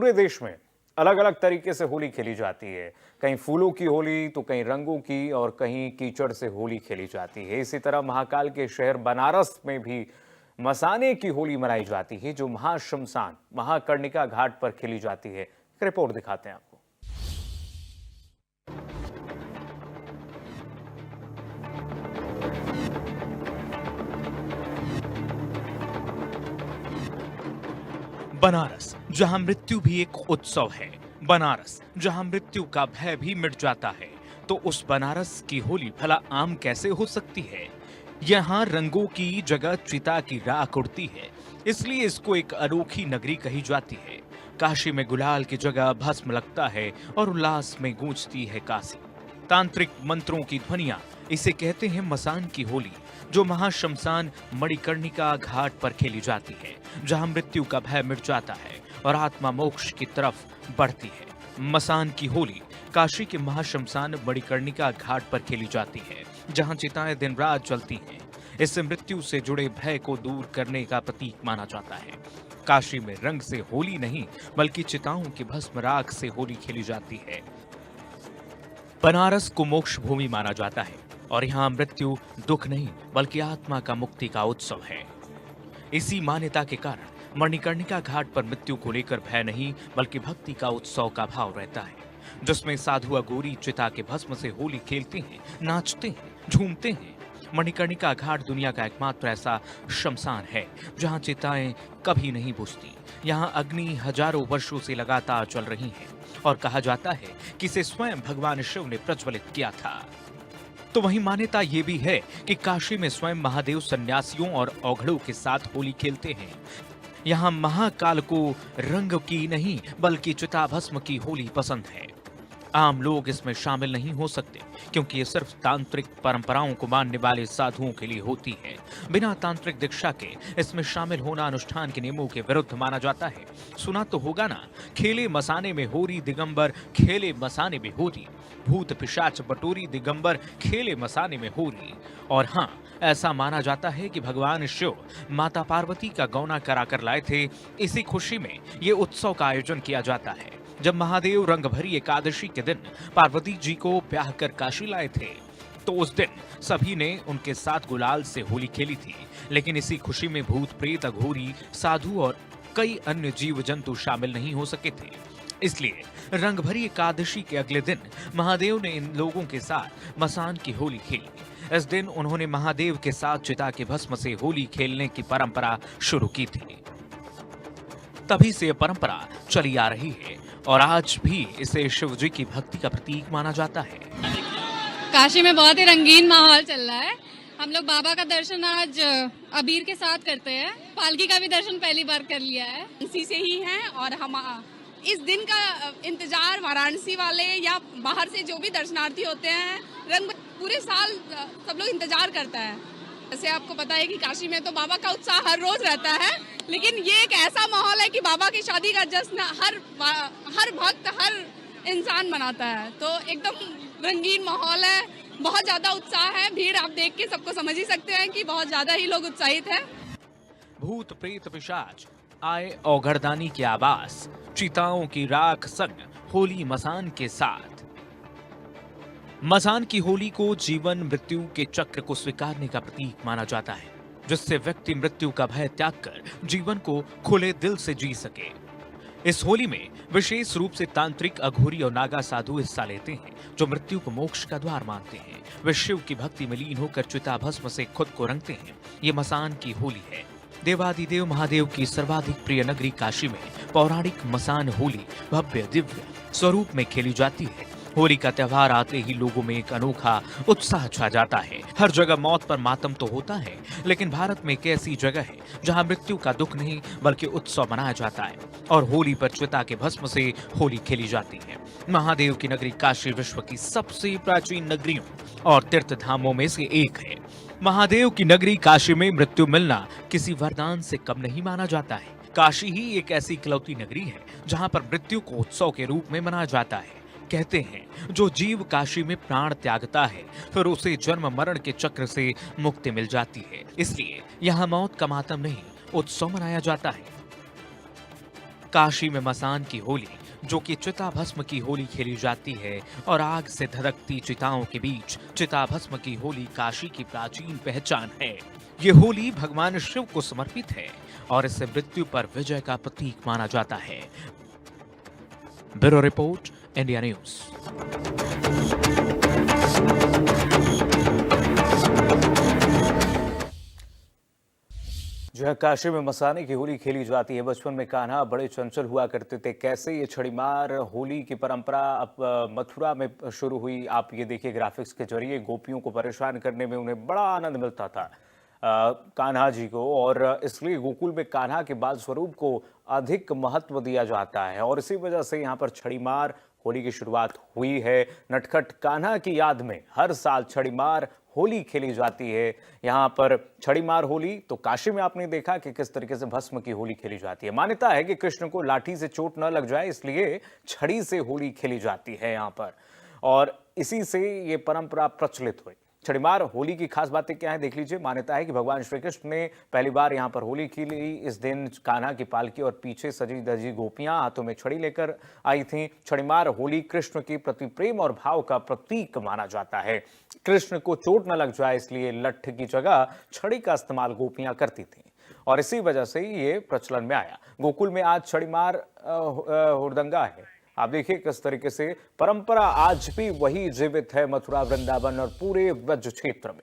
पूरे देश में अलग अलग तरीके से होली खेली जाती है। कहीं फूलों की होली तो कहीं रंगों की और कहीं कीचड़ से होली खेली जाती है। इसी तरह महाकाल के शहर बनारस में भी मसाने की होली मनाई जाती है, जो महाश्मशान महाकर्णिका घाट पर खेली जाती है। एक रिपोर्ट दिखाते हैं आपको। बनारस, जहां मृत्यु भी एक उत्सव है, बनारस जहां मृत्यु का भय भी मिट जाता है, तो उस बनारस की होली भला आम कैसे हो सकती है? यहाँ रंगों की जगह चिता की राख उड़ती है, इसलिए इसको एक अनोखी नगरी कही जाती है। काशी में गुलाल की जगह भस्म लगता है और उल्लास में गूंजती है काशी। तांत्रिक मंत्रों की ध्वनियां इसे कहते हैं मसान की होली, जो महाश्मशान मणिकर्णिका घाट पर खेली जाती है, जहां मृत्यु का भय मिट जाता है और आत्मा मोक्ष की तरफ बढ़ती है। मसान की होली काशी के महाश्मशान मणिकर्णिका घाट पर खेली जाती है, जहां चिताएं दिन रात जलती हैं। इससे मृत्यु से जुड़े भय को दूर करने का प्रतीक माना जाता है। काशी में रंग से होली नहीं, बल्कि चिताओं की भस्म राख से होली खेली जाती है। बनारस को मोक्ष भूमि माना जाता है और यहाँ मृत्यु दुख नहीं, बल्कि आत्मा का मुक्ति का उत्सव है। इसी मान्यता के कारण मणिकर्णिका घाट पर मृत्यु को लेकर भय नहीं, बल्कि भक्ति का उत्सव का भाव रहता है, जिसमें साधु अघोरी चिता के भस्म से होली खेलते हैं, नाचते हैं, झूमते हैं। मणिकर्णिका घाट दुनिया का एकमात्र ऐसा शमशान है जहां चिताएं कभी नहीं बुझती। यहाँ अग्नि हजारों वर्षों से लगातार चल रही है और कहा जाता है कि इसे स्वयं भगवान शिव ने प्रज्वलित किया था। तो वहीं मान्यता ये भी है कि काशी में स्वयं महादेव सन्यासियों और औघड़ों के साथ होली खेलते हैं। यहाँ महाकाल को रंग की नहीं, बल्कि चिता भस्म की होली पसंद है। आम लोग इसमें शामिल नहीं हो सकते, क्योंकि ये सिर्फ तांत्रिक परंपराओं को मानने वाले साधुओं के लिए होती है। बिना तांत्रिक दीक्षा के इसमें शामिल होना अनुष्ठान के नियमों के विरुद्ध माना जाता है। सुना तो होगा ना, खेले मसाने में होरी दिगंबर, खेले मसाने में होरी, भूत पिशाच बटोरी दिगंबर, खेले मसाने में होरी। और हाँ, ऐसा माना जाता है कि भगवान शिव माता पार्वती का गौना कराकर लाए थे। इसी खुशी में ये उत्सव का आयोजन किया जाता है। जब महादेव रंग भरी एकादशी के दिन पार्वती जी को ब्याह कर काशी लाए थे, तो उस दिन सभी ने उनके साथ गुलाल से होली खेली थी। लेकिन इसी खुशी में भूत प्रेत अघोरी साधु और कई अन्य जीव जंतु शामिल नहीं हो सके थे। इसलिए रंग भरी एकादशी के अगले दिन महादेव ने इन लोगों के साथ मसान की होली खेली। इस दिन उन्होंने महादेव के साथ चिता के भस्म से होली खेलने की परंपरा शुरू की थी। तभी से यह परंपरा चली आ रही है और आज भी इसे शिव जी की भक्ति का प्रतीक माना जाता है। काशी में बहुत ही रंगीन माहौल चल रहा है। हम लोग बाबा का दर्शन आज अबीर के साथ करते हैं। पालकी का भी दर्शन पहली बार कर लिया है। इसी से ही है और हम इस दिन का इंतजार वाराणसी वाले या बाहर से जो भी दर्शनार्थी होते हैं, रंग पूरे साल सब लोग इंतजार करता है। जैसे आपको पता है कि काशी में तो बाबा का उत्साह हर रोज रहता है, लेकिन ये एक ऐसा माहौल है कि बाबा की शादी का जश्न हर भक्त हर इंसान मनाता है। तो एकदम रंगीन माहौल है, बहुत ज्यादा उत्साह है। भीड़ आप देख के सबको समझ ही सकते हैं कि बहुत ज्यादा ही लोग उत्साहित हैं। भूत प्रेत पिशाच आए औघड़दानी के आवास, चिताओं की राख संग होली मसान के साथ। मसान की होली को जीवन मृत्यु के चक्र को स्वीकारने का प्रतीक माना जाता है, जिससे व्यक्ति मृत्यु का भय त्याग कर जीवन को खुले दिल से जी सके। इस होली में विशेष रूप से तांत्रिक अघोरी और नागा साधु हिस्सा लेते हैं, जो मृत्यु को मोक्ष का द्वार मानते हैं। वे शिव की भक्ति में लीन होकर चिता भस्म से खुद को रंगते हैं। ये मसान की होली है। देवादिदेव महादेव की सर्वाधिक प्रिय नगरी काशी में पौराणिक मसान होली भव्य दिव्य स्वरूप में खेली जाती है। होली का त्योहार आते ही लोगों में एक अनोखा उत्साह छा जाता है। हर जगह मौत पर मातम तो होता है, लेकिन भारत में एक ऐसी जगह है जहां मृत्यु का दुख नहीं, बल्कि उत्सव मनाया जाता है और होली पर चिता के भस्म से होली खेली जाती है। महादेव की नगरी काशी विश्व की सबसे प्राचीन नगरियों और तीर्थ धामों में से एक है। महादेव की नगरी काशी में मृत्यु मिलना किसी वरदान से कम नहीं माना जाता है। काशी ही एक ऐसी इकलौती नगरी है जहां पर मृत्यु को उत्सव के रूप में मनाया जाता है। कहते हैं जो जीव काशी में प्राण त्यागता है, फिर उसे जन्म मरण के चक्र से मुक्ति मिल जाती है। इसलिए यहाँ मौत का मातम नहीं, उत्सव मनाया जाता है। काशी में मसान की होली, जो कि चिता भस्म की होली खेली जाती है, और आग से धधकती चिताओं के बीच चिता भस्म की होली काशी की प्राचीन पहचान है। ये होली भगवान शिव को समर्पित है और इसे मृत्यु पर विजय का प्रतीक माना जाता है। Bureau report, India news. जहाँ काशी में मसाने की होली खेली जाती है। बचपन में कान्हा बड़े चंचल हुआ करते थे। कैसे ये छड़ीमार होली की परंपरा अब मथुरा में शुरू हुई, आप ये देखिए ग्राफिक्स के जरिए। गोपियों को परेशान करने में उन्हें बड़ा आनंद मिलता था कान्हा जी को, और इसलिए गोकुल में कान्हा के बाल स्वरूप को अधिक महत्व दिया जाता है और इसी वजह से यहाँ पर छड़ीमार होली की शुरुआत हुई है। नटखट कान्हा की याद में हर साल छड़ीमार होली खेली जाती है। यहाँ पर छड़ीमार होली तो काशी में आपने देखा कि किस तरीके से भस्म की होली खेली जाती है। मान्यता है कि कृष्ण को लाठी से चोट न लग जाए, इसलिए छड़ी से होली खेली जाती है यहाँ पर, और इसी से ये परंपरा प्रचलित हुई। छड़ीमार होली की खास बातें क्या है देख लीजिए। मान्यता है कि भगवान श्री कृष्ण ने पहली बार यहाँ पर होली खेली। इस दिन कान्हा की पालकी और पीछे सजी धजी गोपियां हाथों में छड़ी लेकर आई थीं। छड़ीमार होली कृष्ण के प्रति प्रेम और भाव का प्रतीक माना जाता है। कृष्ण को चोट न लग जाए, इसलिए लठ की जगह छड़ी का इस्तेमाल गोपियां करती थीं और इसी वजह से ये प्रचलन में आया। गोकुल में आज छड़ीमार हुड़दंगा है। आप देखिए किस तरीके से परंपरा आज भी वही जीवित है मथुरा, वृंदावन और पूरे ब्रज क्षेत्र में।